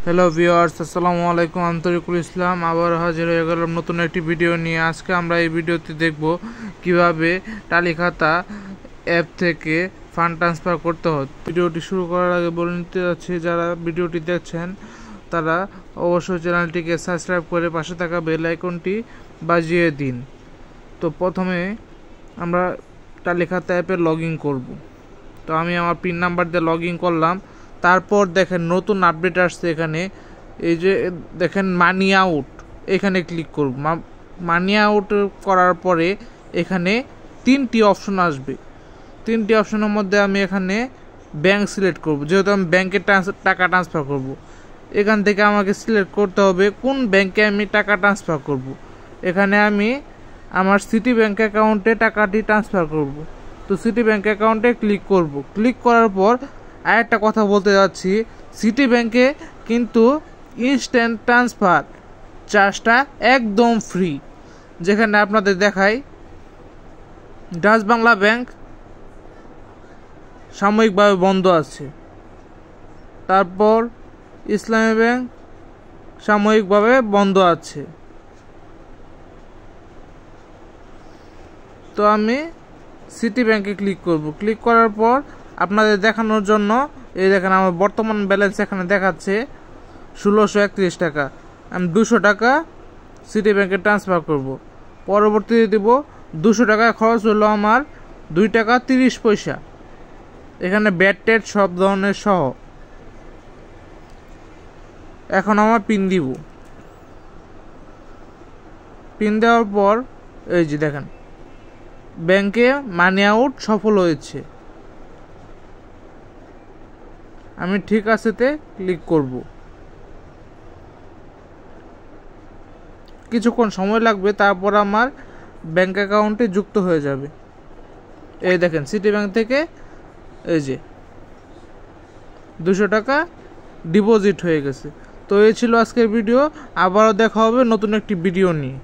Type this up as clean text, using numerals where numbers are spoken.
Hello viewers, আসসালামু আলাইকুম। আন্তরিকুল ইসলাম আবার হাজির হয়ে গেলাম নতুন একটি ভিডিও নিয়ে। আজকে আমরা এই ভিডিওতে দেখব কিভাবে টালিখাতা অ্যাপ থেকে ফান্ড ট্রান্সফার করতে হয়। ভিডিওটি শুরু করার আগে বলে নিতে যাচ্ছি, যারা ভিডিওটি দেখছেন তারা অবশ্যই চ্যানেলটিকে সাবস্ক্রাইব করে পাশে থাকা বেল আইকনটি বাজিয়ে দিন। তো প্রথমে আমরা টালিখাতা অ্যাপে লগ ইন করব। তো আমি আমার পিন নাম্বার দিয়ে লগ ইন করলাম। তারপর দেখেন নতুন আপডেট আসছে, এখানে এই যে দেখেন মানি আউট, এখানে ক্লিক করব। মানি আউট করার পরে এখানে তিনটি অপশন আসবে। তিনটি অপশনের মধ্যে আমি এখানে ব্যাংক সিলেক্ট করব, যেহেতু আমি ব্যাংকে টাকা ট্রান্সফার করব। এখান থেকে আমাকে সিলেক্ট করতে হবে কোন ব্যাংকে আমি টাকা ট্রান্সফার করব। এখানে আমি আমার সিটি ব্যাংক অ্যাকাউন্টে টাকাটি ট্রান্সফার করব। তো সিটি ব্যাংক অ্যাকাউন্টে ক্লিক করব। ক্লিক করার পর আরেকটা কথা বলতে যাচ্ছি, সিটি ব্যাংকে কিন্তু ইনস্ট্যান্ট ট্রান্সফার চার্জটা একদম ফ্রি। যেখানে আপনাদের দেখাই, ডাচ বাংলা ব্যাংক সাময়িকভাবে বন্ধ আছে, তারপর ইসলামী ব্যাংক সাময়িকভাবে বন্ধ আছে। তো আমি সিটি ব্যাংকে ক্লিক করব। ক্লিক করার পর আপনাদের দেখানোর জন্য এই দেখেন আমার বর্তমান ব্যালেন্স এখানে দেখাচ্ছে 1631 টাকা। আমি 200 টাকা সিটি ব্যাংকে ট্রান্সফার করব। পরবর্তীতে দেব 200 টাকা খরচ হলো আমার 2 টাকা 30 পয়সা। এখানে ব্যাট টেট সব ধরনের সহ। এখন আমার পিন দিব। পিন দেওয়ার পর এই যে দেখেন ব্যাংকে মানি আউট সফল হয়েছে। আমি ঠিক আছেতে ক্লিক করব। কিছুক্ষণ সময় লাগবে, তারপর আমার ব্যাংক অ্যাকাউন্টে যুক্ত হয়ে যাবে। এই দেখেন সিটি ব্যাংক থেকে এই যে 200 টাকা ডিপোজিট হয়ে গেছে। তো এই ছিল আজকের ভিডিও। আবারও দেখা হবে নতুন একটি ভিডিও নিয়ে।